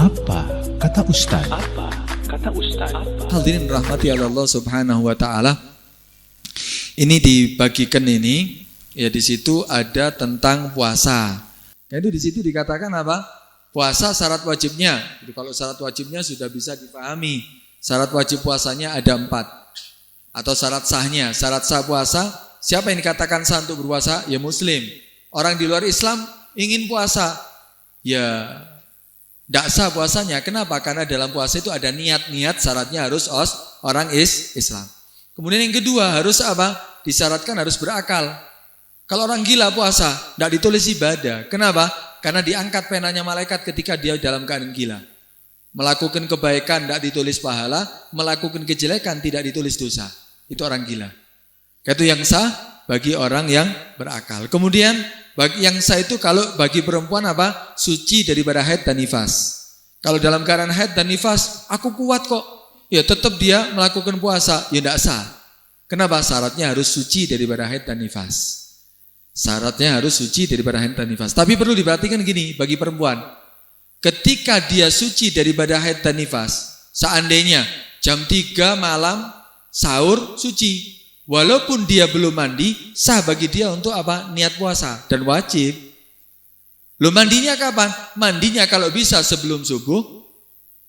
Apa kata Ustaz? Hadirin rahmati Allah Subhanahu wa taala. Ini dibagikan ini ya, di situ ada tentang puasa. Itu di situ dikatakan apa? Puasa syarat wajibnya. Jadi kalau syarat wajibnya sudah bisa dipahami. Syarat wajib puasanya ada 4. Atau syarat sahnya. Syarat sah puasa, siapa yang dikatakan sah untuk berpuasa? Ya muslim. Orang di luar Islam ingin puasa, ya tidak sah puasanya. Kenapa? Karena dalam puasa itu ada niat-niat, syaratnya harus orang Islam. Kemudian yang kedua harus apa? Disyaratkan harus berakal. Kalau orang gila puasa, tidak ditulis ibadah. Kenapa? Karena diangkat penanya malaikat ketika dia dalam keadaan gila. Melakukan kebaikan tidak ditulis pahala, melakukan kejelekan tidak ditulis dosa. Itu orang gila. Itu yang sah bagi orang yang berakal. Kemudian bagi yang sah itu kalau bagi perempuan apa? Suci daripada haid dan nifas. Kalau dalam keadaan haid dan nifas, aku kuat kok. Ya tetap dia melakukan puasa, ya tidak sah. Kenapa? Syaratnya harus suci daripada haid dan nifas. Syaratnya harus suci daripada haid dan nifas. Tapi perlu diperhatikan gini, bagi perempuan, ketika dia suci daripada haid dan nifas, seandainya jam 3 malam sahur suci, walaupun dia belum mandi, sah bagi dia untuk apa? Niat puasa dan wajib. Loh, mandinya kapan? Mandinya kalau bisa sebelum subuh.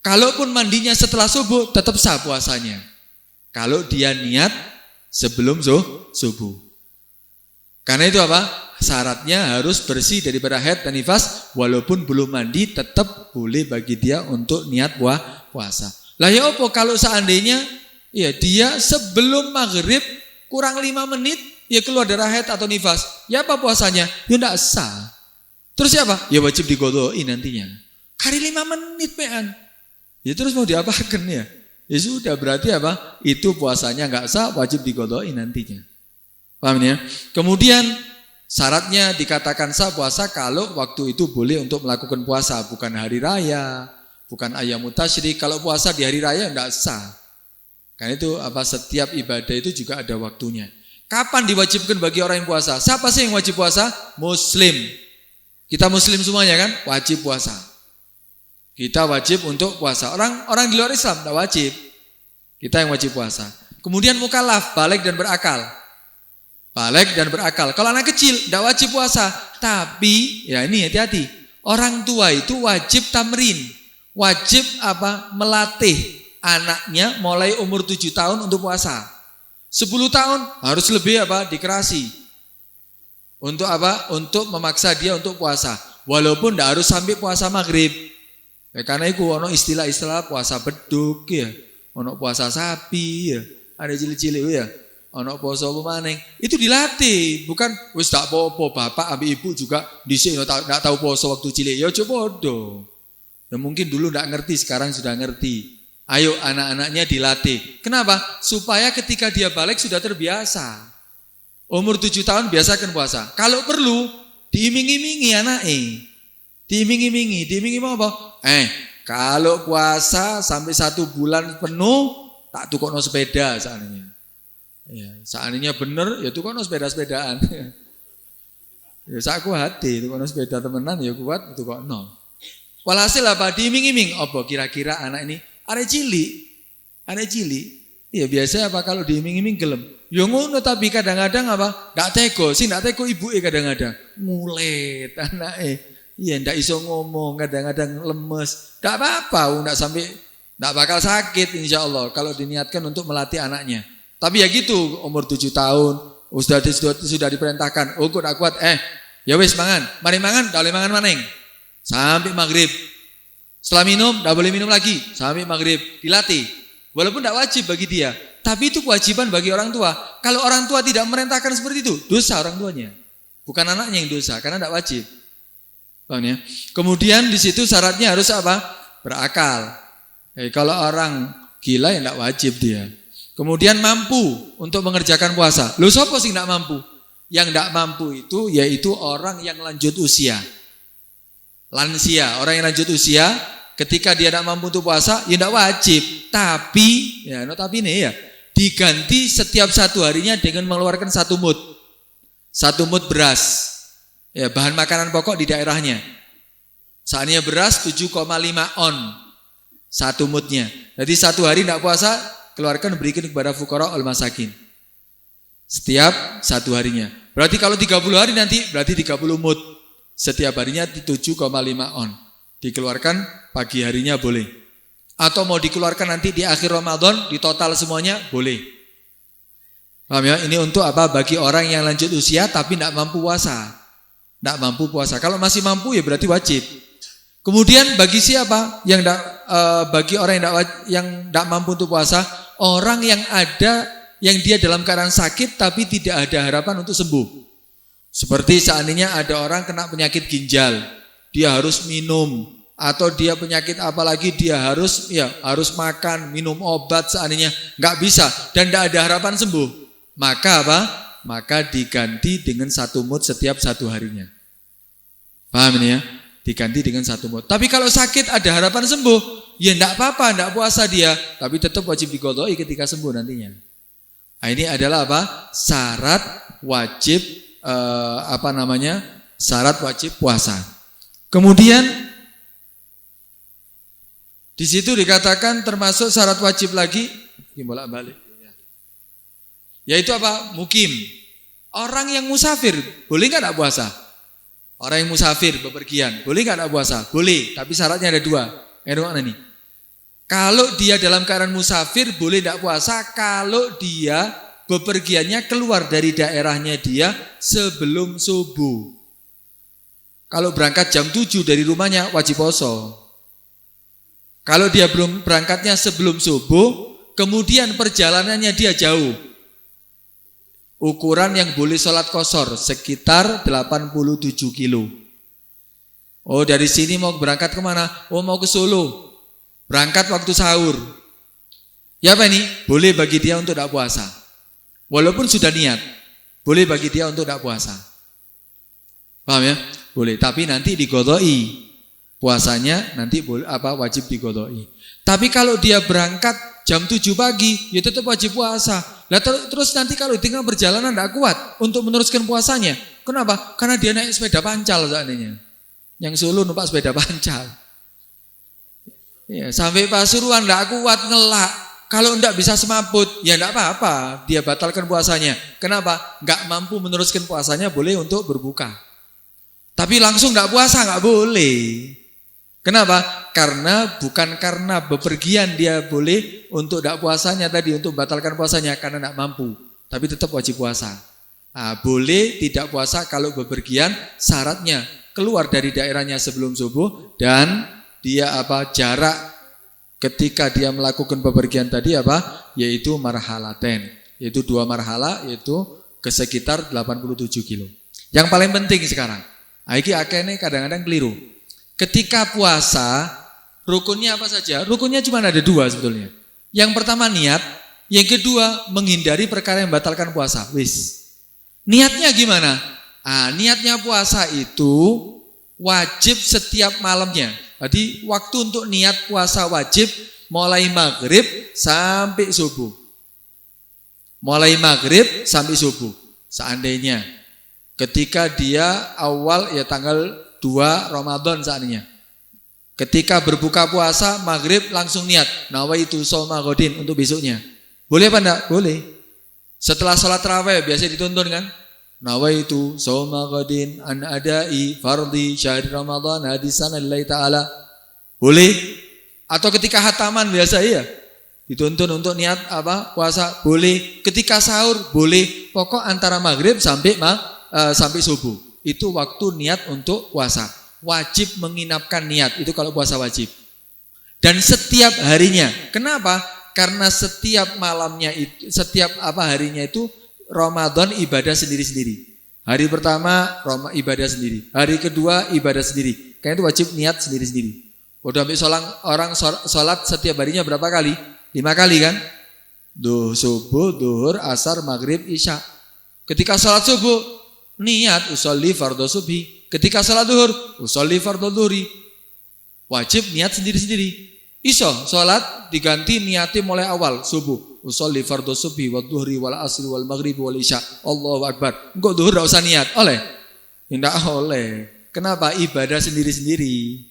Kalaupun mandinya setelah subuh, tetap sah puasanya. Kalau dia niat sebelum subuh. Karena itu apa? Syaratnya harus bersih daripada haid dan nifas, walaupun belum mandi tetap boleh bagi dia untuk niat puasa. Lah ya apa kalau seandainya ya dia sebelum maghrib kurang 5 menit ya keluar darah haid atau nifas, ya apa puasanya? Ya tidak sah. Terus ya apa? Ya wajib diqodoi nantinya. Kari 5 menit pean. Ya terus mau diapakan ya? Ya sudah, berarti apa? Itu puasanya enggak sah, wajib diqodoi nantinya. Paham ya? Kemudian syaratnya dikatakan sah puasa kalau waktu itu boleh untuk melakukan puasa, bukan hari raya, bukan ayyamut tasyrik. Kalau puasa di hari raya enggak sah. Karena itu apa? Setiap ibadah itu juga ada waktunya. Kapan diwajibkan bagi orang yang puasa? Siapa sih yang wajib puasa? Muslim. Kita muslim semuanya kan? Wajib puasa. Kita wajib untuk puasa. Orang di luar Islam tidak wajib. Kita yang wajib puasa. Kemudian mukallaf, balik dan berakal. Balik dan berakal. Kalau anak kecil tidak wajib puasa. Tapi ya ini hati-hati. Orang tua itu wajib tamrin. Wajib apa? Melatih anaknya mulai umur 7 tahun untuk puasa. 10 tahun harus lebih apa? Dikerasi. Untuk apa? Untuk memaksa dia untuk puasa. Walaupun tidak harus sampai puasa maghrib. Ya, karena itu ono istilah-istilah puasa beduk ya, ono puasa sapi ya, ada cilik-cilik ya, ono puasa apa maneh. Itu dilatih, bukan wis tak apa-apa bapak ambil ibu juga dhisik enggak tahu puasa waktu cilik. Ya coba bodoh. Ya mungkin dulu enggak ngerti, sekarang sudah ngerti. Ayo anak-anaknya dilatih. Kenapa? Supaya ketika dia balik sudah terbiasa. Umur 7 tahun biasakan puasa. Kalau perlu diiming-imingi anaknya. Diiming-imingi apa? Kalau puasa sampai 1 bulan penuh tak tukokno sepeda seandainya. Ya, seandainya bener ya tukokno sepeda-sepedaan. Ya saku hati tukokno sepeda temenan ya kuat tukokno. Walhasil apa? Diiming-iming apa kira-kira anak ini arek cilik. Ya biasa apa kalau diiming-iming gelem. Ya ngono tapi kadang-kadang apa? Ndak tega, sing ndak tega ibuke kadang-kadang. Ngulet anake. Iya, ndak iso ngomong, kadang-kadang lemes. Ndak apa-apa, ndak bakal sakit insyaallah kalau diniatkan untuk melatih anaknya. Tapi ya gitu, umur 7 tahun sudah diperintahkan, kok ndak kuat, ya wis mangan, mari mangan, ndak boleh mangan maneng. Sampai maghrib. Setelah minum, ndak boleh minum lagi sampai maghrib, dilatih. Walaupun ndak wajib bagi dia, tapi itu kewajiban bagi orang tua. Kalau orang tua tidak merintahkan seperti itu, dosa orang tuanya. Bukan anaknya yang dosa, karena ndak wajib. Paham ya? Kemudian di situ syaratnya harus apa? Berakal. Kalau orang gila ya tidak wajib dia. Kemudian mampu untuk mengerjakan puasa. Loh siapa sih tidak mampu? Yang tidak mampu itu yaitu orang yang lanjut usia. Lansia, orang yang lanjut usia ketika dia tidak mampu untuk puasa ya tidak wajib. Tapi diganti setiap 1 harinya dengan mengeluarkan 1 mud. 1 mud beras. Ya, bahan makanan pokok di daerahnya. Seandainya beras 7,5 on satu mudnya. Jadi satu hari tidak puasa, keluarkan berikan kepada fuqara wal masakin. Setiap satu harinya. Berarti kalau 30 hari nanti berarti 30 mud. Setiap harinya 7,5 on. Dikeluarkan pagi harinya boleh. Atau mau dikeluarkan nanti di akhir Ramadan, di total semuanya boleh. Paham ya? Ini untuk apa? Bagi orang yang lanjut usia tapi tidak mampu puasa. Tidak mampu puasa. Kalau masih mampu ya berarti wajib. Kemudian bagi siapa yang bagi orang yang tidak mampu untuk puasa, orang yang dia dalam keadaan sakit tapi tidak ada harapan untuk sembuh. Seperti seandainya ada orang kena penyakit ginjal, dia harus minum, atau dia penyakit apalagi dia harus makan, minum obat seandainya nggak bisa dan tidak ada harapan sembuh, maka apa? Maka diganti dengan satu mud setiap satu harinya. Paham ini ya? Diganti dengan satu mud. Tapi kalau sakit ada harapan sembuh, ya enggak apa-apa, enggak puasa dia, tapi tetap wajib diqadai ketika sembuh nantinya. Nah, ini adalah apa? Syarat wajib syarat wajib puasa. Kemudian di situ dikatakan termasuk syarat wajib lagi, bolak-balik. Yaitu apa? Mukim. Orang yang musafir, boleh enggak puasa? Orang yang musafir, bepergian, boleh enggak puasa? Boleh, tapi syaratnya ada dua. Mana nih? Kalau dia dalam keadaan musafir, boleh enggak puasa kalau dia bepergiannya keluar dari daerahnya dia sebelum subuh. Kalau berangkat jam 7 dari rumahnya, wajib poso. Kalau dia belum berangkatnya sebelum subuh, kemudian perjalanannya dia jauh, ukuran yang boleh sholat qashar sekitar 87 kilo. Oh, dari sini mau berangkat kemana? Oh, mau ke Solo. Berangkat waktu sahur. Ya apa ini? Boleh bagi dia untuk tidak puasa. Walaupun sudah niat, boleh bagi dia untuk tidak puasa. Paham ya? Boleh, tapi nanti diqadai. Puasanya nanti wajib diqadai. Tapi kalau dia berangkat jam 7 pagi, ya tetap wajib puasa. Nah, terus nanti kalau di tengah perjalanan tidak kuat untuk meneruskan puasanya. Kenapa? Karena dia naik sepeda pancal seandainya. Yang Solo numpak sepeda pancal. Ya, sampai Pasuruan tidak kuat ngelak. Kalau enggak bisa semaput, ya enggak apa-apa, dia batalkan puasanya. Kenapa? Enggak mampu meneruskan puasanya, boleh untuk berbuka. Tapi langsung enggak puasa, enggak boleh. Kenapa? Karena bukan karena bepergian dia boleh untuk enggak puasanya tadi, untuk batalkan puasanya, karena enggak mampu. Tapi tetap wajib puasa. Nah, boleh tidak puasa kalau bepergian, syaratnya keluar dari daerahnya sebelum subuh, dan dia jarak ketika dia melakukan bepergian tadi yaitu marhalaten, yaitu 2 marhala, yaitu ke sekitar 87 kilo. Yang paling penting sekarang, iki akene kadang-kadang keliru. Ketika puasa, rukunnya apa saja? Rukunnya cuma ada 2 sebetulnya. Yang pertama niat, yang kedua menghindari perkara yang membatalkan puasa. Wis. Niatnya gimana? Niatnya puasa itu wajib setiap malamnya. Jadi waktu untuk niat puasa wajib mulai maghrib sampai subuh. Mulai maghrib sampai subuh. Seandainya ketika dia awal tanggal 2 Ramadan seandainya. Ketika berbuka puasa maghrib langsung niat nawaitu shauma ghadin untuk besoknya. Boleh apa enggak? Boleh. Setelah sholat tarawih biasa dituntun kan? Nawaitu shauma ghadin an adai fardhi syahri Ramadan hadisan lillahi ta'ala. Boleh. Atau ketika khataman biasa dituntun untuk niat puasa, boleh. Ketika sahur boleh. Pokok antara maghrib sampai subuh. Itu waktu niat untuk puasa. Wajib menginapkan niat itu kalau puasa wajib. Dan setiap harinya. Kenapa? Karena setiap malamnya itu, setiap harinya itu Ramadan ibadah sendiri-sendiri. Hari pertama ibadah sendiri, hari kedua ibadah sendiri. Karena itu wajib niat sendiri-sendiri. Udah ambil orang sholat setiap harinya berapa kali? 5 kali kan? Subuh, duhur, asar, maghrib, isya. Ketika sholat subuh niat usolli fardhu subhi. Ketika sholat duhur usolli fardhu dhuhri. Wajib niat sendiri-sendiri. Iso sholat diganti niati mulai awal subuh. Usolli fardhu subhi wa dhuhri wal asri wal maghribi wal isya. Allahu akbar. Engko dhuhur enggak usah niat. Oleh? Enggak oleh. Kenapa? Ibadah sendiri-sendiri.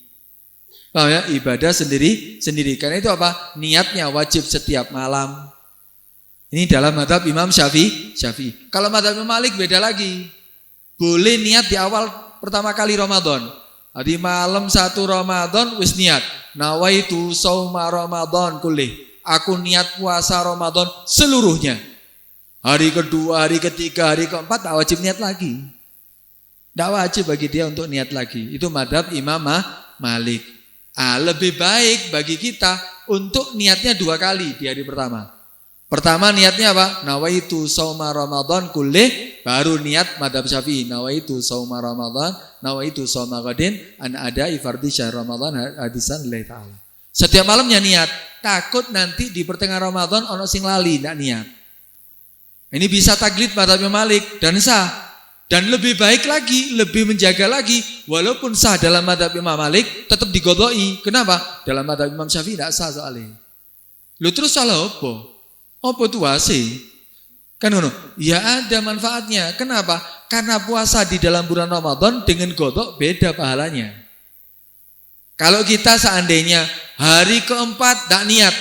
Paham ya? Ibadah sendiri. Karena itu apa? Niatnya wajib setiap malam. Ini dalam mazhab Imam Syafi'i. Kalau mazhab Imam Malik beda lagi. Boleh niat di awal pertama kali Ramadan. Di malam 1 Ramadan wis niat. Nawaitu shauma Ramadan kulih. Aku niat puasa Ramadan seluruhnya. Hari kedua, hari ketiga, hari keempat tak wajib niat lagi. Tak wajib bagi dia untuk niat lagi. Itu mazhab Imam Malik. Lebih baik bagi kita untuk niatnya 2 kali di hari pertama. Pertama niatnya apa? Nawaitu shauma Ramadan kullih, baru niat mazhab Syafi'i. Nawaitu shauma Ramadan, nawaitu shauma ghadin an ada'i fardhi syahr Ramadan hadisan lillahi ta'ala. Setiap malamnya niat, takut nanti di pertengahan Ramadan ono sing lali ndak niat. Ini bisa taklid mazhab Imam Malik dan sah. Dan lebih baik lagi, lebih menjaga lagi, walaupun sah dalam mazhab Imam Malik tetap digodoi. Kenapa? Dalam mazhab Imam Syafi'i tidak sah soalnya. Lu terus salah apa? Apa tuh wasi? Kan ngono. Ya ada manfaatnya. Kenapa? Karena puasa di dalam bulan Ramadan dengan godok beda pahalanya. Kalau kita seandainya hari keempat tak niat.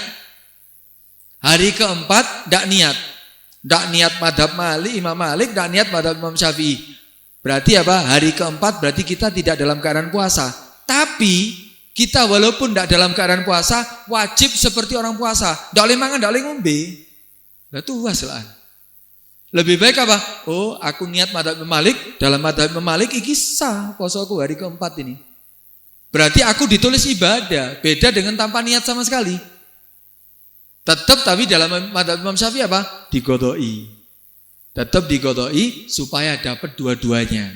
Hari keempat tak niat. Tak niat madhab Imam Malik, tak niat madhab Imam Syafi'i. Berarti apa? Hari keempat berarti kita tidak dalam keadaan puasa. Tapi kita walaupun tidak dalam keadaan puasa, wajib seperti orang puasa. Tak boleh makan, tak boleh ngombe. Lah tuas lah. Lebih baik apa? Oh, aku niat madhab Imam Malik, dalam madhab Imam Malik iki sah posoku hari keempat ini. Berarti aku ditulis ibadah, beda dengan tanpa niat sama sekali. Tetap tapi dalam madhab Imam Syafi'i apa? Digodoi. Tetap digodoi supaya dapat dua-duanya.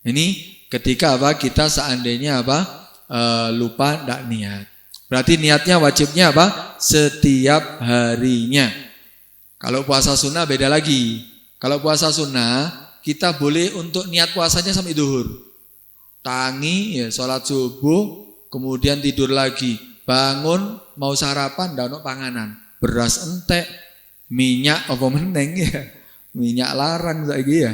Ini ketika apa? Kita seandainya apa? Lupa tidak niat. Berarti niatnya wajibnya apa? Setiap harinya. Kalau puasa sunnah beda lagi. Kalau puasa sunnah kita boleh untuk niat puasanya sampai duhur. Tangi, ya, sholat subuh, kemudian tidur lagi. Bangun, mau sarapan, ndak ono panganan. Beras entek, minyak apa meneng ya. Minyak larang lagi ya.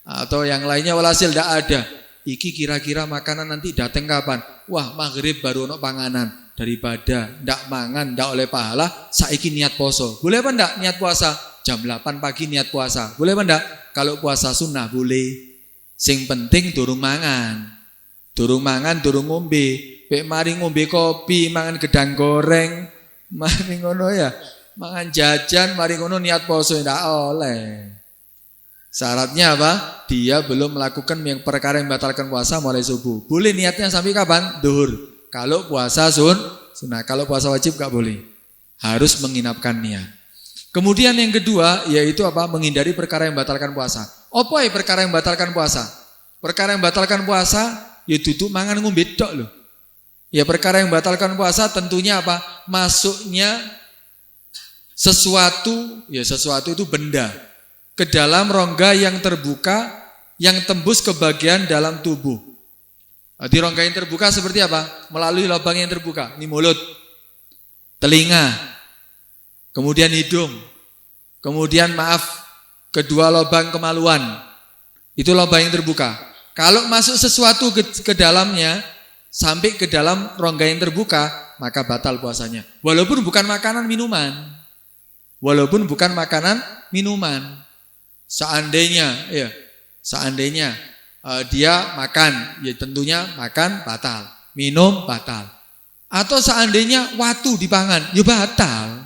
Atau yang lainnya walhasil ndak ada. Iki kira-kira makanan nanti datang kapan? Wah, maghrib baru ono panganan. Daripada ndak mangan, ndak oleh pahala, saiki niat poso. Boleh apa ndak niat puasa? Jam 8 pagi niat puasa. Boleh apa ndak? Kalau puasa sunnah boleh. Sing penting durung mangan. Durung mangan, durung ngombe. Pek mari ngombe kopi, mangan gedang goreng, mari ngono ya. Mangan jajan, mari ngono niat poso ndak oleh. Syaratnya apa? Dia belum melakukan yang perkara yang membatalkan puasa mulai subuh. Boleh niatnya sampai kapan? Duhur. Kalau puasa sunnah, kalau puasa wajib gak boleh. Harus menginapkan niat. Kemudian yang kedua yaitu apa? Menghindari perkara yang membatalkan puasa. Apa ya perkara yang membatalkan puasa? Perkara yang membatalkan puasa ya duduk mangan ngombe tok lho. Ya perkara yang membatalkan puasa tentunya apa? Masuknya sesuatu itu benda ke dalam rongga yang terbuka yang tembus ke bagian dalam tubuh. Di rongga yang terbuka seperti apa? Melalui lubang yang terbuka. Ini mulut, telinga, kemudian hidung, kemudian kedua lubang kemaluan. Itu lubang yang terbuka. Kalau masuk sesuatu ke dalamnya, sampai ke dalam rongga yang terbuka, maka batal puasanya. Walaupun bukan makanan minuman. Seandainya dia makan, ya tentunya makan batal, minum batal. Atau seandainya watu dipangan, ya batal.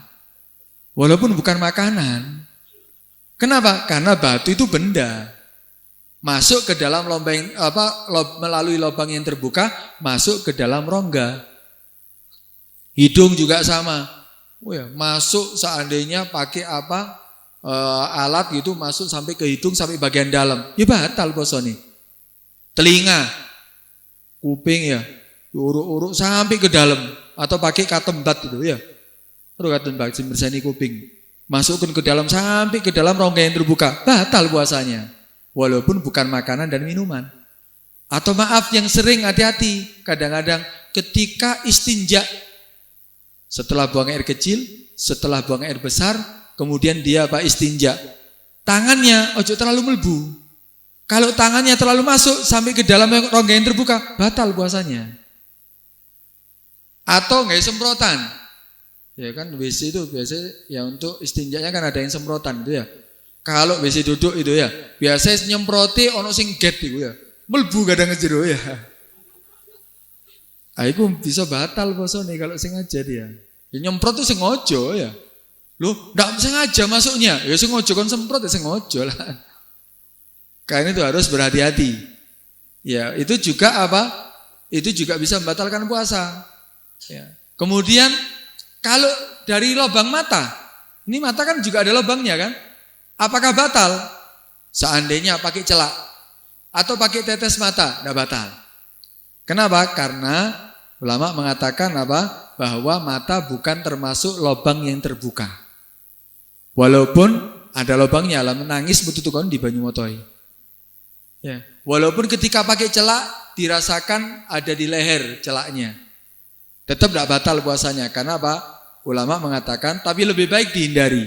Walaupun bukan makanan. Kenapa? Karena batu itu benda. Masuk ke dalam melalui lubang yang terbuka, masuk ke dalam rongga. Hidung juga sama. Masuk seandainya pakai alat gitu, masuk sampai ke hidung sampai bagian dalam. Ya batal posone. Telinga, kuping ya, uruk-uruk sampai ke dalam atau pakai katembat gitu ya. Katembat bersani kuping. Masukkan ke dalam sampai ke dalam rongga yang terbuka, batal puasanya. Walaupun bukan makanan dan minuman. Atau maaf yang sering hati-hati, kadang-kadang ketika istinja setelah buang air kecil, setelah buang air besar, kemudian dia istinja. Tangannya ojo terlalu melebu. Kalau tangannya terlalu masuk sampai ke dalam rongga yang terbuka, batal puasanya. Atau nggak semprotan. Ya kan WC itu biasanya ya untuk istinjanya kan ada yang semprotan itu ya. Kalau WC duduk itu ya, biasanya nyemproti ono sing get itu ya. Melbu kadang ngejero ya. Aku bisa batal posone kalau sengaja dia. Ya nyemprot itu sengaja ya. Loh, ndak sengaja masuknya. Ya sengaja kon semprot ya sengaja lah. Karena itu harus berhati-hati. Ya, itu juga apa? Itu juga bisa membatalkan puasa. Ya. Kemudian kalau dari lubang mata, ini mata kan juga ada lubangnya kan? Apakah batal? Seandainya pakai celak atau pakai tetes mata, tidak batal. Kenapa? Karena ulama mengatakan apa? Bahwa mata bukan termasuk lubang yang terbuka. Walaupun ada lubangnya, lah menangis betul-betul di banyu motoi. Ya. Walaupun ketika pakai celak dirasakan ada di leher celaknya, tetap tidak batal puasanya. Karena apa? Ulama mengatakan, tapi lebih baik dihindari.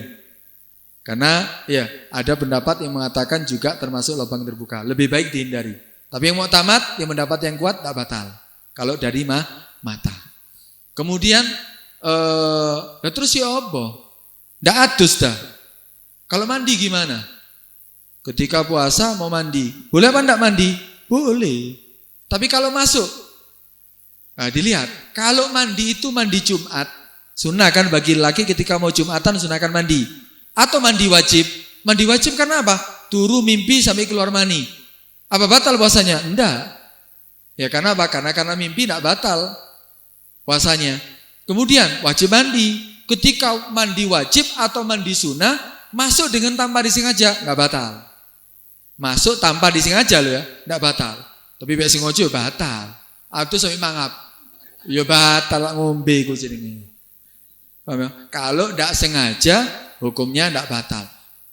Karena ya ada pendapat yang mengatakan juga termasuk lubang terbuka. Lebih baik dihindari. Tapi yang muktamad, yang mendapat yang kuat, tak batal. Kalau dari mata. Kemudian, terus ya apa? Tidak adus dah. Kalau mandi gimana? Ketika puasa mau mandi. Boleh apa tidak mandi? Boleh. Tapi kalau masuk, nah dilihat. Kalau mandi itu mandi Jumat. Sunnah kan bagi laki ketika mau Jumatan sunahkan mandi. Atau mandi wajib. Mandi wajib karena apa? Turu mimpi sampai keluar mani. Apa batal puasanya? Enggak. Ya karena apa? Karena mimpi enggak batal puasanya. Kemudian wajib mandi. Ketika mandi wajib atau mandi sunnah, masuk dengan tanpa disengaja, enggak batal. Masuk tanpa disengaja loh ya, enggak batal. Tapi biasa sengaja batal. Atau sampai mangap. Ya batal ngombe ku jenenge. Paham ya? Kalau enggak sengaja hukumnya tidak batal.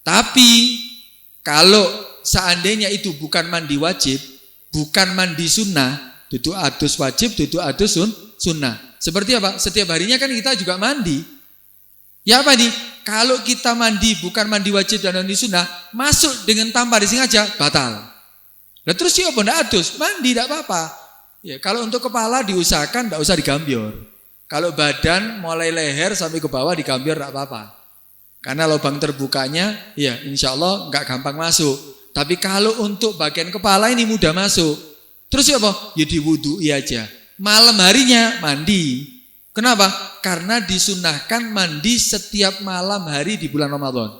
Tapi kalau seandainya itu bukan mandi wajib, bukan mandi sunnah, duduk adus wajib, duduk adus sunnah. Seperti apa? Setiap harinya kan kita juga mandi. Ya apa nih? Kalau kita mandi bukan mandi wajib dan mandi sunnah, masuk dengan tanpa disengaja, batal. Nah terus siapa? Tidak adus, mandi tidak apa-apa. Ya, kalau untuk kepala diusahakan tidak usah digambior. Kalau badan mulai leher sampai ke bawah digambior tidak apa-apa. Karena lubang terbukanya, ya insya Allah nggak gampang masuk. Tapi kalau untuk bagian kepala ini mudah masuk. Terus ya apa? Ya diwudui aja. Malam harinya mandi. Kenapa? Karena disunahkan mandi setiap malam hari di bulan Ramadan.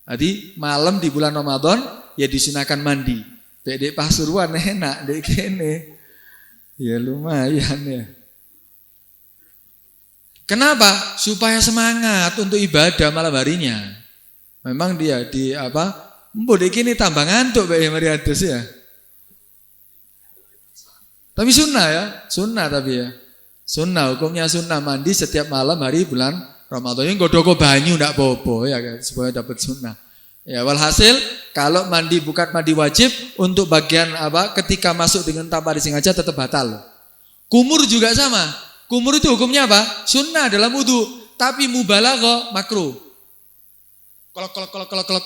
Jadi malam di bulan Ramadan ya disunahkan mandi. Dek Pasuruan enak, dek kene. Ya lumayan ya. Kenapa? Supaya semangat untuk ibadah malam harinya. Memang dia di apa? Mbok iki ini tambah ngantuk Pak Mariadus ya. Tapi sunnah ya, sunnah tapi ya. Sunnah, hukumnya sunnah mandi setiap malam hari bulan Ramadan. Ini godoko banyu ndak apa-apa ya kan, supaya dapat sunnah. Ya walhasil kalau mandi bukan mandi wajib untuk bagian apa? Ketika masuk dengan tanpa disengaja tetap batal. Kumur juga sama. Kumur itu hukumnya apa? Sunnah dalam wudu, tapi mubalaghah makruh. Kolok.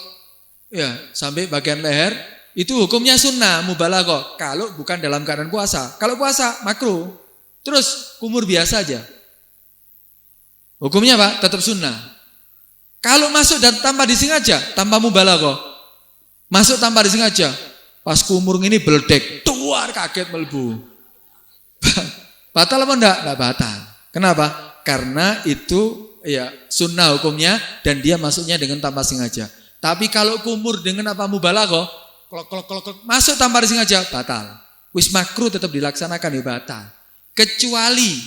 Ya, sampai bagian leher itu hukumnya sunnah mubalaghah kalau bukan dalam keadaan puasa. Kalau puasa makruh. Terus kumur biasa aja. Hukumnya apa? Tetap sunnah. Kalau masuk dan tanpa disengaja, tanpa mubalaghah. Masuk tanpa disengaja. Pas kumur ini beledek, tuar kaget melbu. Batal apa enggak? Enggak batal. Kenapa? Karena itu ya sunnah hukumnya dan dia masuknya dengan tanpa sengaja. Tapi kalau kumur dengan apa mubalaghah, kolok, masuk tanpa disengaja, batal. Wis makruh tetap dilaksanakan ya batal. Kecuali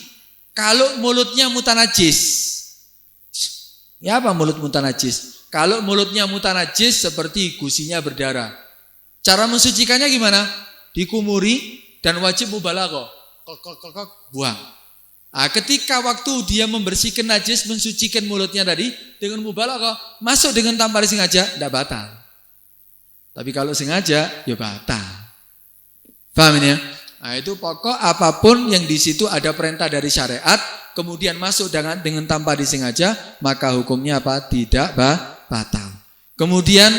kalau mulutnya mutanajis. Ya apa mulut mutanajis? Kalau mulutnya mutanajis seperti gusinya berdarah. Cara mensucikannya gimana? Dikumuri dan wajib mubalaghah. Buang. Nah, ketika waktu dia membersihkan najis, mensucikan mulutnya tadi dengan mubalaghah, masuk dengan tanpa disengaja, tidak batal. Tapi kalau sengaja, ya batal. Paham ini ya? Nah, itu pokok apapun yang di situ ada perintah dari syariat, kemudian masuk dengan tanpa disengaja, maka hukumnya apa? Tidak batal. Kemudian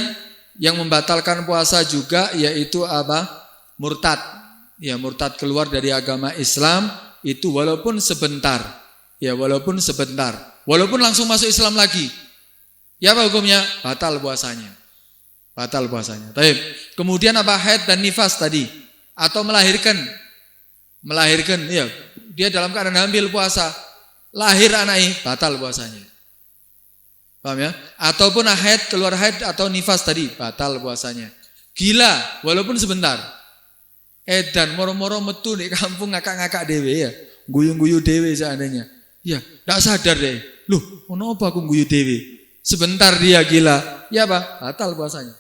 yang membatalkan puasa juga yaitu apa? Murtad. Ya, murtad keluar dari agama Islam Itu walaupun sebentar. Ya, walaupun sebentar. Walaupun langsung masuk Islam lagi. Ya apa hukumnya? Batal puasanya. Batal puasanya. Baik. Kemudian apa? Haid dan nifas tadi. Atau melahirkan. Melahirkan, ya. Dia dalam keadaan hamil puasa. Lahir anaknya, batal puasanya. Paham ya? Ataupun haid, keluar haid atau nifas tadi, batal puasanya. Gila, walaupun sebentar. Edan, moro-moro metu di kampung ngakak-ngakak dewe ya. Guyu-guyu dewe seandainya. Ya, gak sadar deh. Loh, kenapa aku guyu dewe? Sebentar dia gila. Ya apa? Batal puasanya.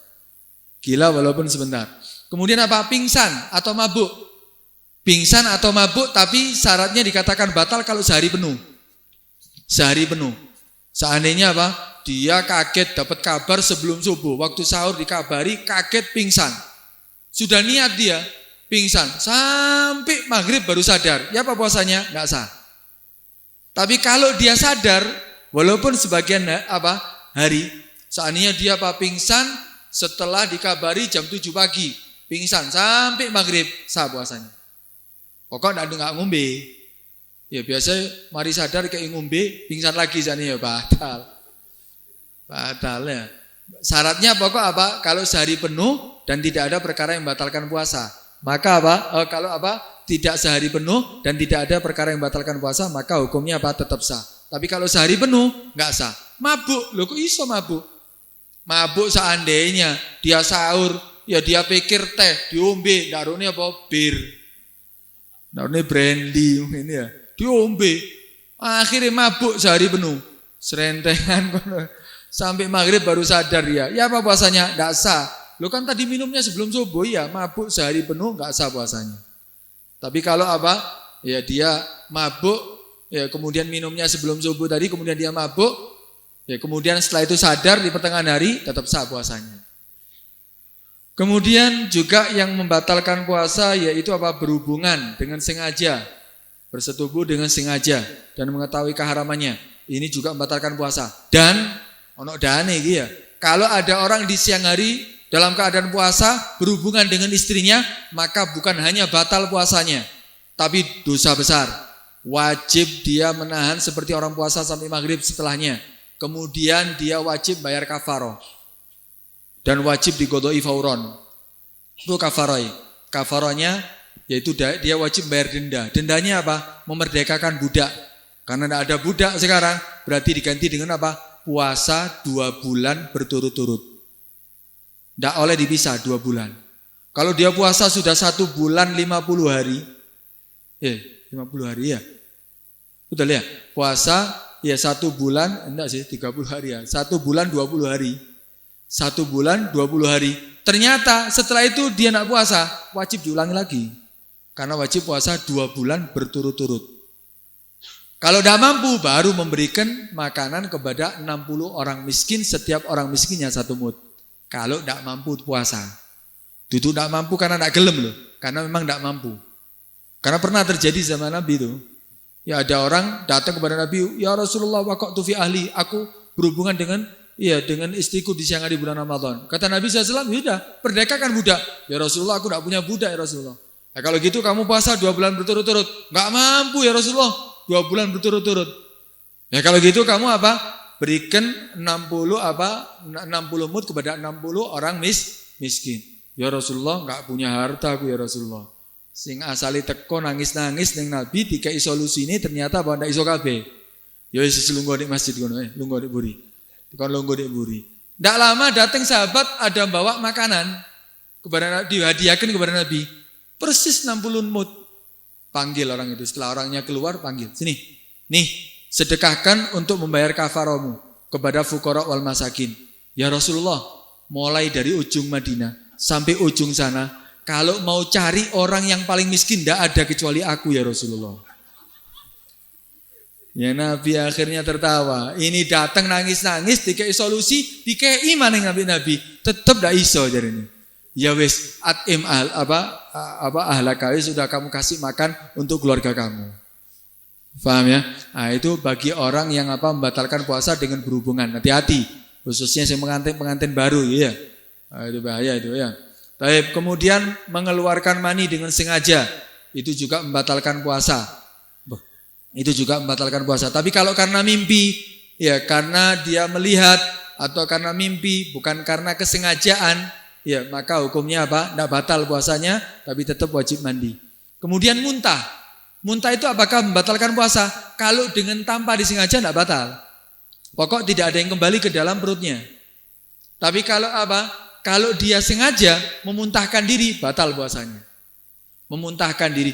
Gila walaupun sebentar. Kemudian apa? Pingsan atau mabuk. Pingsan atau mabuk tapi syaratnya dikatakan batal kalau sehari penuh. Sehari penuh. Seandainya apa? Dia kaget dapat kabar sebelum subuh. Waktu sahur dikabari kaget pingsan. Sudah niat dia pingsan. Sampai maghrib baru sadar. Ya apa puasanya? Nggak sah. Tapi kalau dia sadar, walaupun sebagian hari. Seandainya dia pingsan setelah dikabari jam 7 pagi. Pingsan sampai maghrib. Sah puasanya. Pokoknya nggak ngombe. Ya biasa mari sadar kayak ngombe. Pingsan lagi seandainya batal. Batal ya. Syaratnya pokok apa? Kalau sehari penuh dan tidak ada perkara yang membatalkan puasa. Maka apa? Kalau tidak sehari penuh dan tidak ada perkara yang membatalkan puasa, maka hukumnya apa? Tetap sah. Tapi kalau sehari penuh nggak sah. Mabuk, loh kok iso mabuk? Mabuk seandainya dia sahur, ya dia pikir teh diombe, darune apa? Bir. Darune brandy ini ya. Diombe. Akhirnya mabuk sehari penuh. Serentengan sampai maghrib baru sadar dia. Ya apa puasanya? Nggak sah. Lo kan tadi minumnya sebelum subuh ya, mabuk sehari penuh nggak sah puasanya. Tapi kalau ya dia mabuk, ya kemudian minumnya sebelum subuh tadi, kemudian dia mabuk, ya kemudian setelah itu sadar di pertengahan hari, tetap sah puasanya. Kemudian juga yang membatalkan puasa yaitu berhubungan dengan sengaja, bersetubuh dengan sengaja dan mengetahui keharamannya. Ini juga membatalkan puasa. Dan ono dane iki ya. Kalau ada orang di siang hari dalam keadaan puasa berhubungan dengan istrinya, maka bukan hanya batal puasanya, tapi dosa besar. Wajib dia menahan seperti orang puasa sampai maghrib setelahnya. Kemudian dia wajib bayar kafaroh. Dan wajib diqodoi fauron. Itu kafaroh. Kafarohnya yaitu dia wajib bayar denda. Dendanya apa? Memerdekakan budak. Karena tidak ada budak sekarang, berarti diganti dengan puasa 2 bulan berturut-turut. Tidak oleh dipisah 2 bulan. Kalau dia puasa sudah 1 bulan 50 hari. 50 hari ya. Betul ya? Puasa ya 1 bulan, enggak sih 30 hari ya. 1 bulan 20 hari. 1 bulan 20 hari. Ternyata setelah itu dia tidak puasa, wajib diulangi lagi. Karena wajib puasa 2 bulan berturut-turut. Kalau tidak mampu baru memberikan makanan kepada 60 orang miskin, setiap orang miskinnya 1 mud. Kalau tidak mampu puasa. Itu tidak mampu karena tidak gelem loh. Karena memang tidak mampu. Karena pernah terjadi zaman Nabi itu. Ya ada orang datang kepada Nabi, ya Rasulullah waqa'tu fi ahli, aku berhubungan dengan istriku di siang hari bulan Ramadan. Kata Nabi SAW, yaudah perdekakan budak. Ya Rasulullah aku tidak punya budak ya Rasulullah. Nah, kalau gitu kamu puasa 2 bulan berturut-turut. Enggak mampu ya Rasulullah. 2 bulan berturut-turut. Ya kalau gitu kamu berikan 60 mud kepada 60 orang miskin. Ya Rasulullah enggak punya harta aku ya Rasulullah. Sing asali teko nangis-nangis ning Nabi dikai solusine ternyata ndak iso kabeh. Ya wis lungguh di masjid ngono lungguh di buri. Dikon lungguh di buri. Ndak lama datang sahabat ada bawa makanan kepada dihadiahkan kepada Nabi. Persis 60 mud. Panggil orang itu, setelah orangnya keluar panggil, sini, nih sedekahkan untuk membayar kafaromu kepada fuqara wal masakin. Ya Rasulullah, mulai dari ujung Madinah sampai ujung sana, kalau mau cari orang yang paling miskin tidak ada kecuali aku ya Rasulullah. Ya Nabi akhirnya tertawa. Ini datang nangis-nangis, dikai solusi, dikai iman yang Nabi, tetap tidak iso jadi ini. Ya wis atim ahlaka sudah kamu kasih makan untuk keluarga kamu. Paham ya? Nah, itu bagi orang yang membatalkan puasa dengan berhubungan. Hati-hati, khususnya yang pengantin baru ya. Nah, itu bahaya itu ya. Baik, kemudian mengeluarkan mani dengan sengaja itu juga membatalkan puasa. itu juga membatalkan puasa. Tapi kalau karena mimpi, ya karena dia melihat atau karena mimpi, bukan karena kesengajaan, ya maka hukumnya apa? Tidak batal puasanya, tapi tetap wajib mandi. Kemudian muntah. Muntah itu apakah membatalkan puasa? Kalau dengan tanpa disengaja tidak batal. Pokok tidak ada yang kembali ke dalam perutnya. Tapi kalau apa? Kalau dia sengaja memuntahkan diri, batal puasanya. Memuntahkan diri,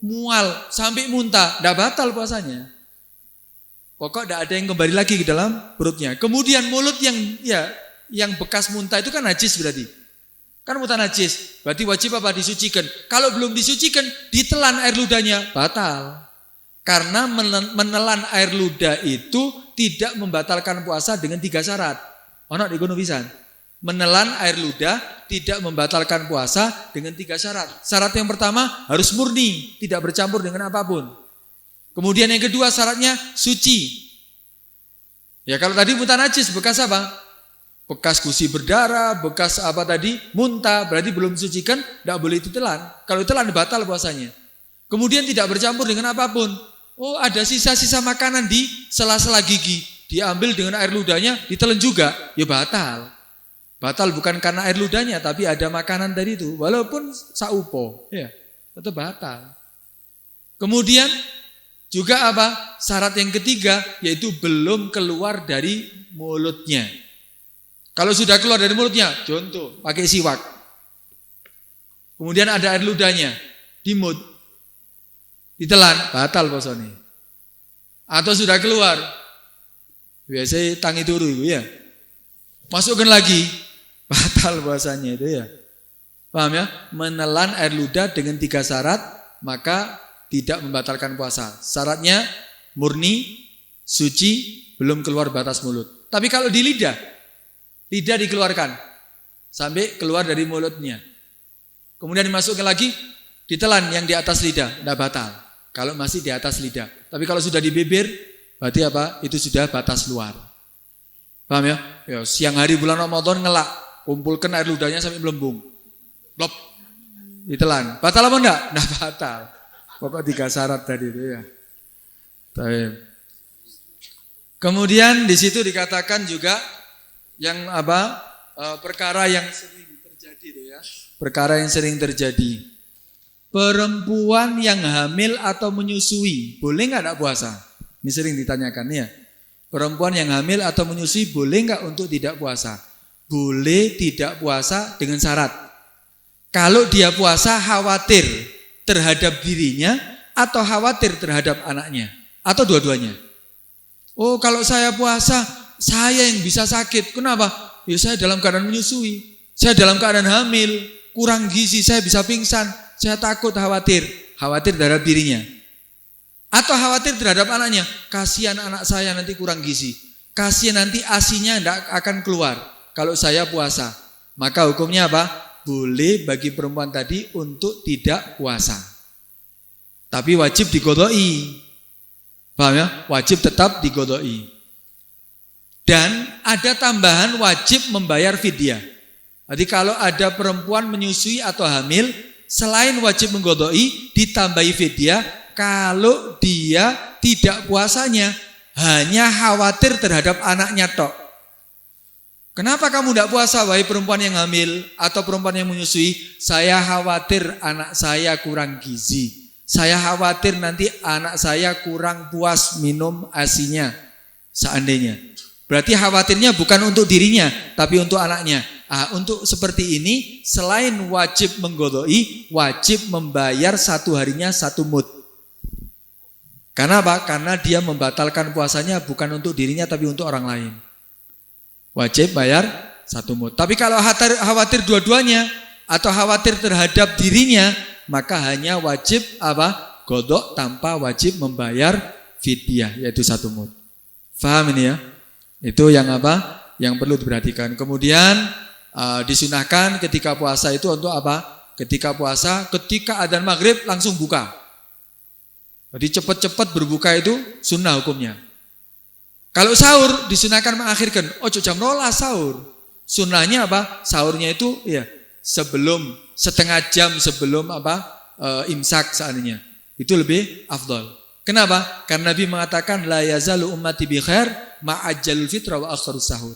mual sampai muntah, tidak batal puasanya. Pokok tidak ada yang kembali lagi ke dalam perutnya. Kemudian mulut yang bekas muntah itu kan najis berarti. Kan muntah najis, berarti wajib apa? Disucikan. Kalau belum disucikan, ditelan air ludahnya, batal. Karena menelan air ludah itu tidak membatalkan puasa dengan 3 syarat. Ono di kono pisan. Menelan air ludah tidak membatalkan puasa dengan 3 syarat. Syarat yang pertama harus murni, tidak bercampur dengan apapun. Kemudian yang kedua syaratnya suci. Ya kalau tadi muntah najis, bekas apa? Bekas gusi berdarah, bekas apa tadi? Muntah, berarti belum disucikan, tidak boleh ditelan. Kalau ditelan batal puasanya. Kemudian tidak bercampur dengan apapun. Oh ada sisa-sisa makanan di sela-sela gigi, diambil dengan air ludahnya, ditelan juga, ya batal. Batal bukan karena air ludahnya, tapi ada makanan dari itu. Walaupun saupo, ya tetap batal. Kemudian juga apa? Syarat yang ketiga, yaitu belum keluar dari mulutnya. Kalau sudah keluar dari mulutnya, contoh, pakai siwak. Kemudian ada air ludahnya, dimut, ditelan, batal puasanya. Atau sudah keluar, biasanya tangi turu itu ya. Masukkan lagi, batal puasanya itu ya. Paham ya? Menelan air ludah dengan 3 syarat, maka tidak membatalkan puasa. Syaratnya murni, suci, belum keluar batas mulut. Tapi kalau di lidah dikeluarkan sampai keluar dari mulutnya. Kemudian dimasukkan lagi, ditelan yang di atas lidah, tidak batal. Kalau masih di atas lidah. Tapi kalau sudah di bibir, berarti apa? Itu sudah batas luar. Paham ya? Ya siang hari bulan Ramadan ngelak, kumpulkan air ludahnya sampai melembung. Plop. Ditelan. Batal apa enggak? Enggak batal. Pokok 3 syarat tadi itu ya. Baik. Kemudian di situ dikatakan juga yang apa? Perkara yang sering terjadi itu ya. Perkara yang sering terjadi. Perempuan yang hamil atau menyusui, boleh enggak puasa? Ini sering ditanyakan ya. Perempuan yang hamil atau menyusui boleh enggak untuk tidak puasa? Boleh tidak puasa dengan syarat. Kalau dia puasa khawatir terhadap dirinya atau khawatir terhadap anaknya atau dua-duanya. Oh, kalau saya puasa saya yang bisa sakit. Kenapa? Ya saya dalam keadaan menyusui. Saya dalam keadaan hamil, kurang gizi, saya bisa pingsan. Saya takut, khawatir terhadap dirinya. Atau khawatir terhadap anaknya. Kasihan anak saya nanti kurang gizi. Kasihan nanti ASI-nya tidak akan keluar kalau saya puasa. Maka hukumnya apa? Boleh bagi perempuan tadi untuk tidak puasa. Tapi wajib digodoi. Paham ya? Wajib tetap digodoi. Dan ada tambahan wajib membayar fidyah. Jadi kalau ada perempuan menyusui atau hamil, selain wajib menggodoi, ditambahi fidyah kalau dia tidak puasanya hanya khawatir terhadap anaknya tok. Kenapa kamu tidak puasa wahai perempuan yang hamil atau perempuan yang menyusui? Saya khawatir anak saya kurang gizi. Saya khawatir nanti anak saya kurang puas minum ASI-nya seandainya. Berarti khawatirnya bukan untuk dirinya, tapi untuk anaknya. Untuk seperti ini, selain wajib menggodoi, wajib membayar 1 harinya 1 mud. Karena apa? Karena dia membatalkan puasanya bukan untuk dirinya, tapi untuk orang lain. Wajib bayar 1 mud. Tapi kalau khawatir dua-duanya, atau khawatir terhadap dirinya, maka hanya wajib apa? Godok tanpa wajib membayar fidyah, yaitu 1 mud. Faham ini ya? Itu yang apa? Yang perlu diperhatikan. Kemudian disunahkan ketika puasa itu untuk apa? Ketika puasa, ketika adzan maghrib langsung buka. Jadi cepat-cepat berbuka itu sunnah hukumnya. Kalau sahur disunahkan mengakhirkan. Jam 12 sahur. Sunnahnya apa? Sahurnya itu ya setengah jam sebelum imsak seandainya. Itu lebih afdal. Kenapa? Karena Nabi mengatakan la yazalu ummati bi khair ma'ajjalul fitra wa akharus sahur.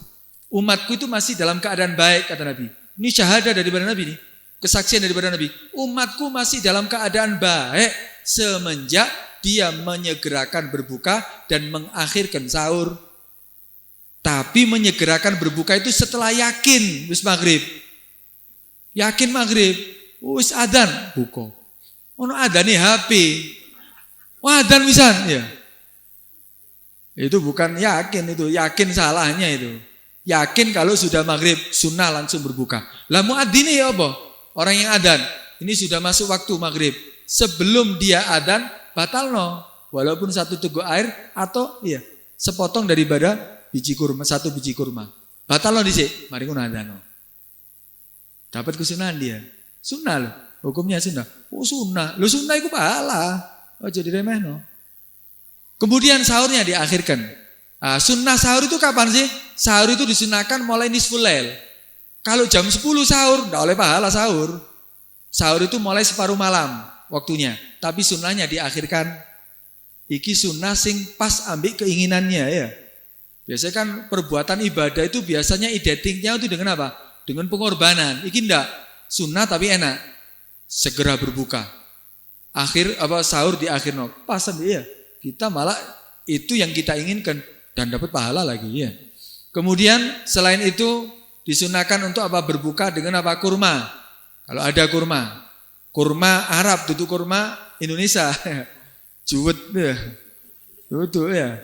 Umatku itu masih dalam keadaan baik, kata Nabi. Ini syahadah daripada Nabi nih. Kesaksian daripada Nabi. Umatku masih dalam keadaan baik semenjak dia menyegerakan berbuka dan mengakhirkan sahur. Tapi menyegerakan berbuka itu setelah yakin wis maghrib. Yakin maghrib, wis adzan buka. Ono adzane HP. Wah, adzan wisan ya. Itu bukan yakin, itu yakin salahnya itu. Yakin kalau sudah maghrib sunnah langsung berbuka. Lah muadzine ya apa? Orang yang adzan, ini sudah masuk waktu maghrib. Sebelum dia adzan batalno, walaupun satu teguk air atau iya sepotong daripada biji kurma, satu biji kurma. Batalno dhisik, mari ngono adzan. Dapat kesunahan dia. Sunnah loh, hukumnya sunnah. Oh sunnah, lo sunnah itu pahala. Oh jadi remehno. Kemudian sahurnya diakhirkan. Sunnah sahur itu kapan sih? Sahur itu disunahkan mulai nisful lail. Kalau jam 10 sahur, tidak oleh pahala sahur. Sahur itu mulai separuh malam waktunya. Tapi sunnahnya diakhirkan. Iki sunnah sing pas ambil keinginannya ya. Biasanya kan perbuatan ibadah itu biasanya identiknya itu dengan apa? Dengan pengorbanan. Iki enggak. Sunnah tapi enak. Segera berbuka. Sahur di akhir no. Pas ambil ya. Kita malah itu yang kita inginkan. Dan dapat pahala lagi ya. Kemudian selain itu disunahkan untuk apa? Berbuka dengan apa? Kurma. Kalau ada kurma. Kurma Arab, itu kurma Indonesia. Juwet ya. Itu ya.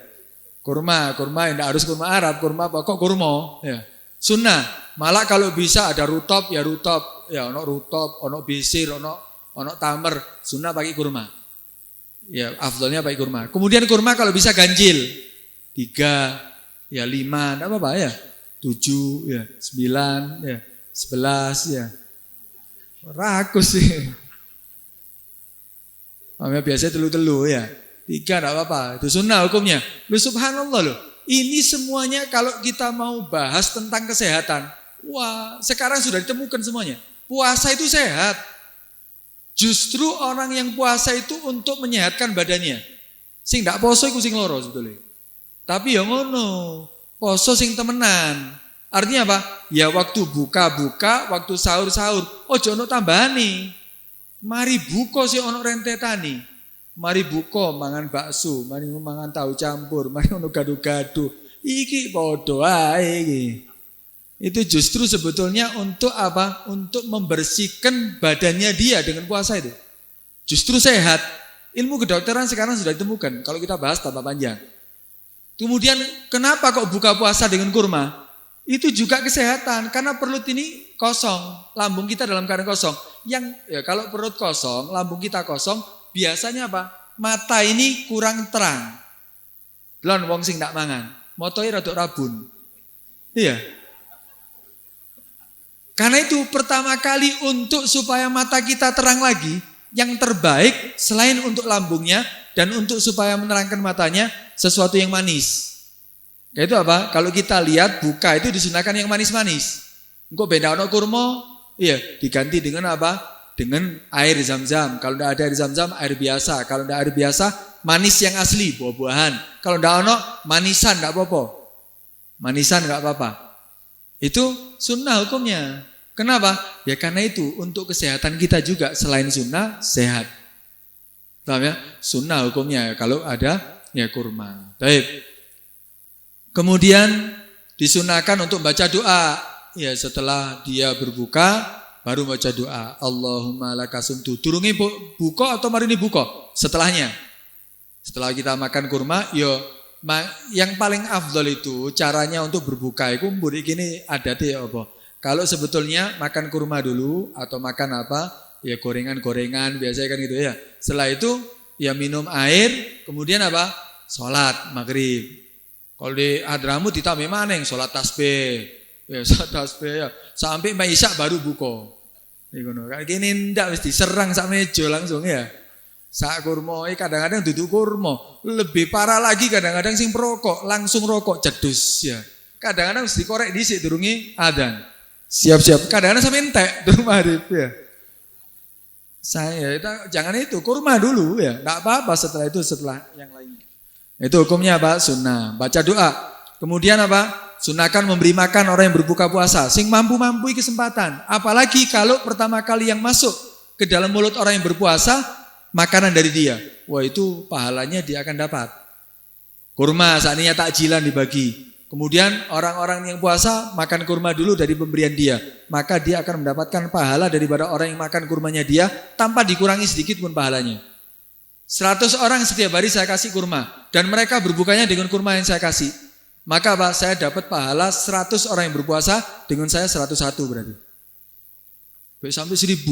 Kurma yang harus kurma Arab, kurma apa? Kok kurma ya. Sunnah. Malah kalau bisa ada rutop, ya ono rutop, ono bisir, ono tamer. Sunnah pakai kurma. Ya, afdalnya pakai kurma. Kemudian kurma kalau bisa ganjil. 3, ya 5, enggak apa-apa ya. 7, ya 9, ya 11, ya. Rakus sih. Biasanya telu-telu ya. 3 enggak apa-apa. Itu sunnah hukumnya. Lu subhanallah loh. Ini semuanya kalau kita mau bahas tentang kesehatan. Wah, sekarang sudah ditemukan semuanya. Puasa itu sehat. Justru orang yang puasa itu untuk menyehatkan badannya. Sing ndak poso iku sing loro sebetulnya. Tapi ya ngono, poso sing temenan. Artinya apa? Ya waktu buka-buka, waktu sahur-sahur. Ojo ono tambahane. Mari buka sih ono rentetane. Mari buka mangan bakso, mari mangan tahu campur, mari ono gado-gado. Iki padha ae iki. Itu justru sebetulnya untuk apa? Untuk membersihkan badannya dia dengan puasa itu. Justru sehat. Ilmu kedokteran sekarang sudah ditemukan. Kalau kita bahas tambah panjang. Kemudian kenapa kok buka puasa dengan kurma? Itu juga kesehatan. Karena perut ini kosong. Lambung kita dalam keadaan kosong. Kalau perut kosong, lambung kita kosong, biasanya apa? Mata ini kurang terang. Delon wong sing ndak mangan. Motoe rada rabun. Iya. Karena itu pertama kali untuk supaya mata kita terang lagi, yang terbaik selain untuk lambungnya dan untuk supaya menerangkan matanya, sesuatu yang manis. Itu apa? Kalau kita lihat buka itu disunahkan yang manis-manis. Engko beda ono kurma, iya, diganti dengan apa? Dengan air zam-zam. Kalau tidak ada air zam-zam, air biasa. Kalau tidak air biasa, manis yang asli, buah-buahan. Kalau tidak ono, manisan tidak apa-apa. Manisan tidak apa-apa. Itu sunnah hukumnya. Kenapa? Ya karena itu untuk kesehatan kita juga selain sunnah sehat. Paham ya? Sunnah hukumnya kalau ada ya kurma. Baik. Kemudian disunahkan untuk baca doa. Ya setelah dia berbuka baru baca doa. Allahumma lakasumtu. Durungi buka atau mari ini buka? Setelahnya. Setelah kita makan kurma, yang paling afdol itu caranya untuk berbuka itu mburi gini adatnya apa? Kalau sebetulnya makan kurma dulu atau makan apa? Ya gorengan-gorengan biasanya kan gitu ya. Setelah itu ya minum air, kemudian apa? Salat maghrib. Kalau di Hadramut ditambah maneng salat tasbih. Ya salat tasbih ya. Sampai mbak Isya baru buka. Ngono. Kayak gini ndak mesti serang sak meja langsung ya. Sak kurma kadang-kadang duduk kurma. Lebih parah lagi kadang-kadang sing perokok langsung rokok cedus ya. Kadang-kadang mesti korek dhisik durunge adzan. Siap-siap. Kadang-kadang sampai entek durung maghrib ya. Jangan itu, kurma dulu ya. Enggak apa-apa setelah yang lainnya. Itu hukumnya apa? Sunnah. Baca doa. Kemudian apa? Sunahkan memberi makan orang yang berbuka puasa. Sing mampu-mampu kesempatan. Apalagi kalau pertama kali yang masuk ke dalam mulut orang yang berpuasa, makanan dari dia. Wah, itu pahalanya dia akan dapat. Kurma, seandainya takjilan dibagi. Kemudian orang-orang yang puasa makan kurma dulu dari pemberian dia. Maka dia akan mendapatkan pahala daripada orang yang makan kurmanya dia tanpa dikurangi sedikit pun pahalanya. 100 orang setiap hari saya kasih kurma. Dan mereka berbukanya dengan kurma yang saya kasih. Maka apa? Saya dapat pahala 100 orang yang berpuasa dengan saya 101 berarti. Sampai 1000,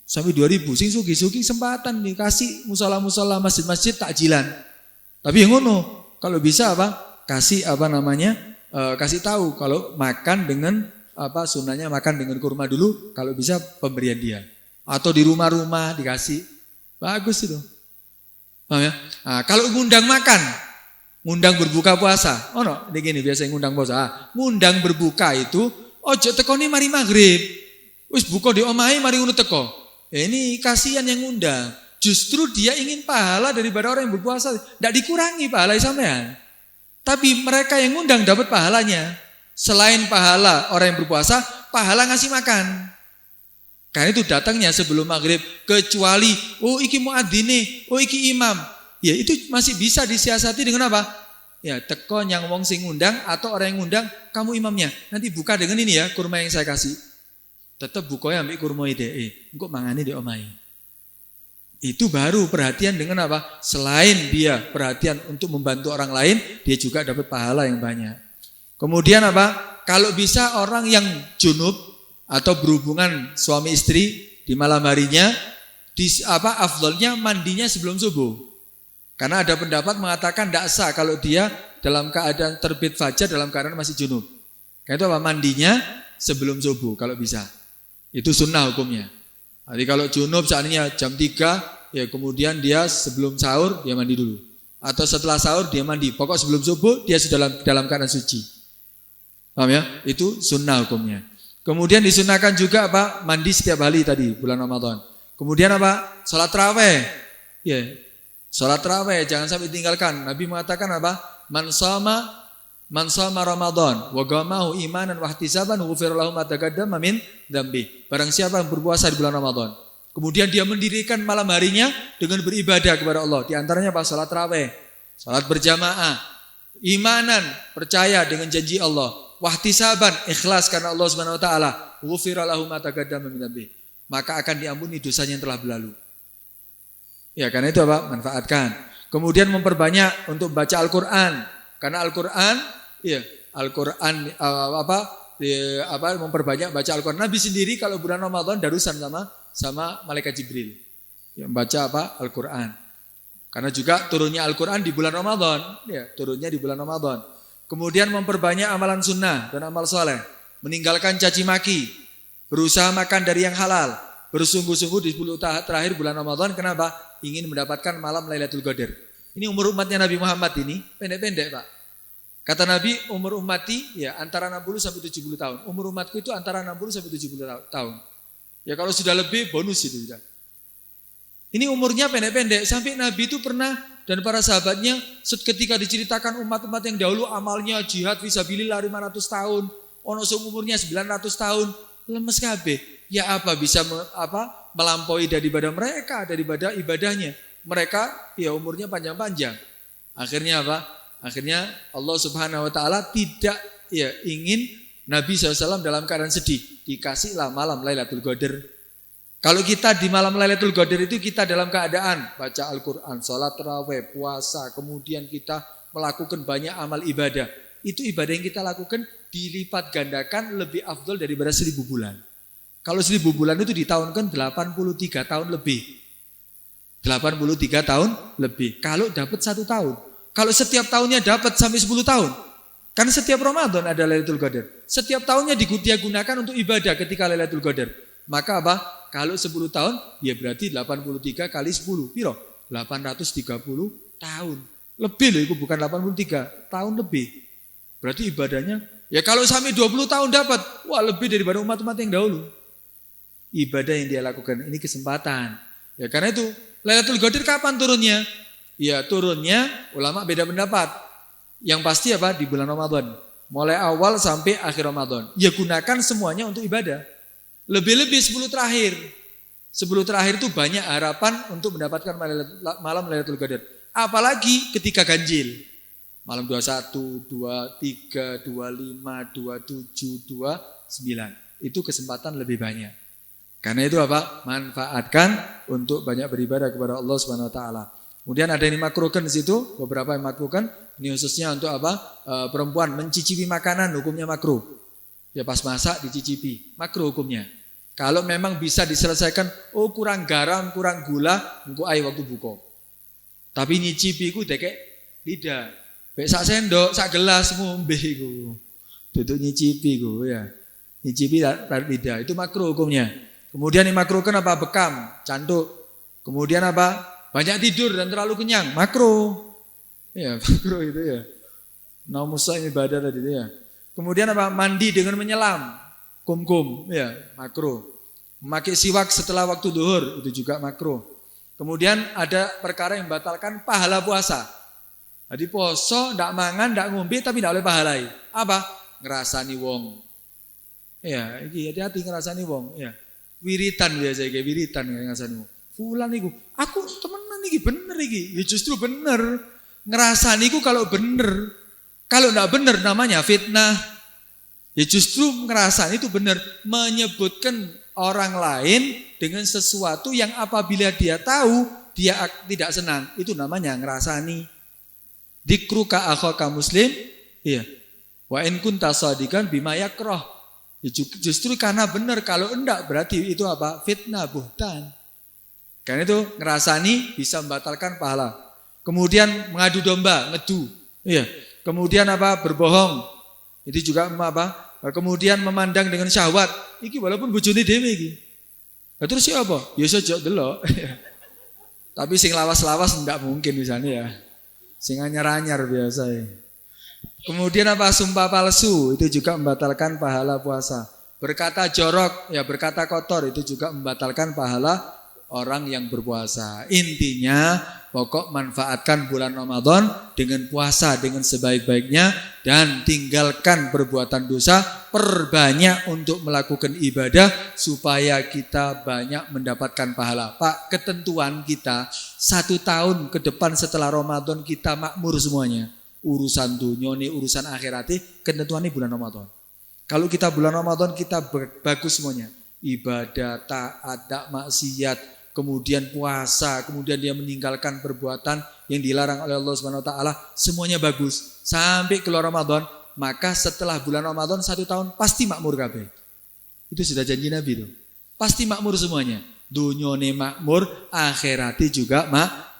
sampai 2000. Sing sugi-sugi kesempatan nih kasih musola-musola, masjid-masjid takjilan. Tapi yang ngono, kalau bisa apa? Kasih kasih tahu kalau makan dengan sunahnya makan dengan kurma dulu, kalau bisa pemberian dia. Atau di rumah-rumah dikasih. Bagus itu. Paham ya? Nah, kalau ngundang makan, ngundang berbuka puasa. Oh no, ini gini biasa ngundang puasa. Ngundang berbuka itu ojo tekoni mari maghrib. Wis buka di omahe mari ngono teko. Ini kasihan yang ngundang. Justru dia ingin pahala daripada orang yang berpuasa. Tidak dikurangi pahala sampean. Tapi mereka yang ngundang dapat pahalanya. Selain pahala orang yang berpuasa, pahala ngasih makan. Karena itu datangnya sebelum maghrib. Kecuali, iki muadzine, iki imam. Ya itu masih bisa disiasati dengan apa? Ya teko yang wong sing ngundang atau orang yang ngundang, kamu imamnya. Nanti buka dengan ini ya, kurma yang saya kasih. Tetap bukanya ambil kurma ide. Engko mangane di omahe. Itu baru perhatian dengan apa? Selain dia perhatian untuk membantu orang lain, dia juga dapat pahala yang banyak. Kemudian apa? Kalau bisa orang yang junub atau berhubungan suami istri di malam harinya, afdolnya mandinya sebelum subuh. Karena ada pendapat mengatakan tidak sah kalau dia dalam keadaan terbit fajar dalam keadaan masih junub. Karena itu apa? Mandinya sebelum subuh kalau bisa. Itu sunnah hukumnya. Jadi kalau junub seandainya jam 3, ya kemudian dia sebelum sahur dia mandi dulu. Atau setelah sahur dia mandi. Pokok sebelum subuh dia sudah dalam keadaan suci. Paham ya? Itu sunnah hukumnya. Kemudian disunahkan juga apa? Mandi setiap hari tadi bulan Ramadan. Kemudian apa? Salat tarawih. Ya. Salat tarawih jangan sampai tinggalkan. Nabi mengatakan apa? Man sama Ramadan wa qamahu imanan wa ihtisaban ghufira lahu ma taqaddama min dzambi. Barang siapa yang berpuasa di bulan Ramadan, kemudian dia mendirikan malam harinya dengan beribadah kepada Allah. Di antaranya apa? Salat tarawih, salat berjamaah, imanan, percaya dengan janji Allah, wahtisaban, ikhlas karena Allah Subhanahu wa taala, ghufira lahu ma taqaddama min dzambi. Maka akan diampuni dosanya yang telah berlalu. Ya, karena itu apa? Manfaatkan. Kemudian memperbanyak untuk baca Al-Qur'an. Karena Al-Qur'an, memperbanyak baca Al-Qur'an. Nabi sendiri kalau bulan Ramadan darusan sama malaikat Jibril. Yang baca apa? Al-Qur'an. Karena juga turunnya Al-Qur'an di bulan Ramadan, ya, turunnya di bulan Ramadan. Kemudian memperbanyak amalan sunnah dan amal soleh. Meninggalkan caci maki, berusaha makan dari yang halal, bersungguh-sungguh di 10 terakhir bulan Ramadan. Kenapa? Ingin mendapatkan malam Lailatul Qadar. Ini umur umatnya Nabi Muhammad ini pendek-pendek, Pak. Kata Nabi, umur ummati ya antara 60 sampai 70 tahun. Umur umatku itu antara 60 sampai 70 tahun. Ya kalau sudah lebih bonus itu sudah. Ini umurnya pendek-pendek sampai Nabi itu pernah dan para sahabatnya ketika diceritakan umat-umat yang dahulu amalnya jihad fisabilillah 500 tahun, ono umurnya 900 tahun, lemes kabeh. Ya apa bisa melampaui daripada mereka, daripada ibadahnya. Mereka ya umurnya panjang-panjang. Akhirnya apa? Akhirnya Allah Subhanahu wa taala tidak ya ingin Nabi SAW dalam keadaan sedih. Dikasihlah malam Lailatul Qadar. Kalau kita di malam Lailatul Qadar itu kita dalam keadaan baca Al-Qur'an, salat tarawih, puasa, kemudian kita melakukan banyak amal ibadah. Itu ibadah yang kita lakukan dilipat gandakan lebih afdol daripada 1000 bulan. Kalau 1000 bulan itu ditahunkan 83 tahun lebih. 83 tahun lebih. Kalau dapat 1 tahun. Kalau setiap tahunnya dapat sampai 10 tahun. Kan setiap Ramadan ada Lailatul Qadar. Setiap tahunnya dia gunakan untuk ibadah ketika Lailatul Qadar. Maka apa? Kalau 10 tahun, ya berarti 83 kali 10. Piro? 830 tahun. Lebih loh, itu bukan 83 tahun lebih. Berarti ibadahnya, ya kalau sampai 20 tahun dapat, wah lebih daripada umat-umat yang dahulu. Ibadah yang dia lakukan, ini kesempatan. Ya karena itu Lailatul Qadar kapan turunnya? Ya turunnya ulama beda pendapat. Yang pasti apa? Di bulan Ramadan. Mulai awal sampai akhir Ramadan. Ya gunakan semuanya untuk ibadah. Lebih-lebih 10 terakhir. 10 terakhir itu banyak harapan untuk mendapatkan malam Lailatul Qadar. Apalagi ketika ganjil. Malam 21, 23, 25, 27, 29. Itu kesempatan lebih banyak. Karena itu apa? Manfaatkan untuk banyak beribadah kepada Allah Subhanahu wa taala. Kemudian ada yang dimakruhkan di situ, beberapa yang makruhkan. Ini khususnya untuk apa? Perempuan mencicipi makanan hukumnya makruh. Ya pas masak dicicipi, makruh hukumnya. Kalau memang bisa diselesaikan, oh kurang garam, kurang gula, engko ae waktu buka. Tapi nyicipi ku dekek lidah. Bek sak sendok, sak gelas ngombe iku. Duduk nyicipi ku ya. Nyicipi tarik lidah, itu makruh hukumnya. Kemudian dimakruhkan apa? Bekam, cantuk. Kemudian apa? Banyak tidur dan terlalu kenyang, makruh. Ya, makruh itu ya. Naumusah ibadah tadi itu ya. Kemudian apa? Mandi dengan menyelam. Kum-kum, ya, makruh. Memakai siwak setelah waktu duhur, itu juga makruh. Kemudian ada perkara yang membatalkan pahala puasa. Jadi poso, ndak mangan, ndak ngombe, tapi ndak oleh pahalai. Apa? Ngerasani wong. Ya, iki hati-hati ngerasani wong. Ya, wiritan biasa kayak wiritan ngerasani wong. Fulan iku, aku temenan iki bener iki. Ya justru bener. Ngerasani iku kalau bener. Kalau ndak bener namanya fitnah. Ya justru ngerasain itu benar, menyebutkan orang lain dengan sesuatu yang apabila dia tahu dia tidak senang, itu namanya ngerasani. Dikruka akhaka muslim, iya. Wa in kunta shadiqan bima yakrah. Ya justru karena benar, kalau enggak berarti itu apa? Fitnah, buhtan. Karena itu ngerasani bisa membatalkan pahala. Kemudian mengadu domba, ngedu. Iya. Kemudian apa? Berbohong. Itu juga apa? Kemudian memandang dengan syahwat. Iki walaupun bojone dhewe iki. Lah terus siapa? Ya sejak delok. Tapi sing lawas-lawas enggak mungkin misalnya ya. Sing anyar-anyar biasa ya. Kemudian apa? Sumpah palsu, itu juga membatalkan pahala puasa. Berkata jorok, ya berkata kotor, itu juga membatalkan pahala orang yang berpuasa. Intinya pokok manfaatkan bulan Ramadan dengan puasa dengan sebaik-baiknya dan tinggalkan perbuatan dosa, perbanyak untuk melakukan ibadah supaya kita banyak mendapatkan pahala. Pak, ketentuan kita 1 tahun ke depan setelah Ramadan kita makmur semuanya. Urusan dunia ini, urusan akhirati, ketentuannya bulan Ramadan. Kalau kita bulan Ramadan kita bagus semuanya. Ibadah, taat, tak maksiat, kemudian puasa, kemudian dia meninggalkan perbuatan yang dilarang oleh Allah Subhanahu wa taala, semuanya bagus. Sampai keluar Ramadan, maka setelah bulan Ramadan 1 tahun pasti makmur kabeh. Itu sudah janji Nabi itu. Pasti makmur semuanya. Dunyone makmur, akhirati juga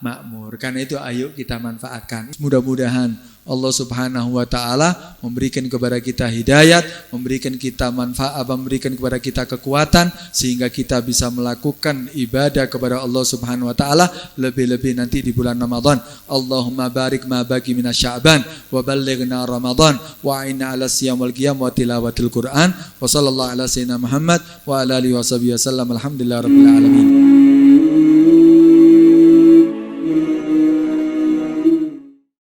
makmur. Karena itu ayo kita manfaatkan. Mudah-mudahan Allah Subhanahu wa taala memberikan kepada kita hidayat, memberikan kita manfaat, memberikan kepada kita kekuatan sehingga kita bisa melakukan ibadah kepada Allah Subhanahu wa taala lebih-lebih nanti di bulan Ramadan. Allahumma barik ma baqi minasya'ban wa ballighna Ramadan wa a'inna 'ala siyam wal qiyam wa tilawatil Qur'an wa sallallahu ala sayyidina Muhammad wa ala alihi wasallam. Alhamdulillahirabbil alamin.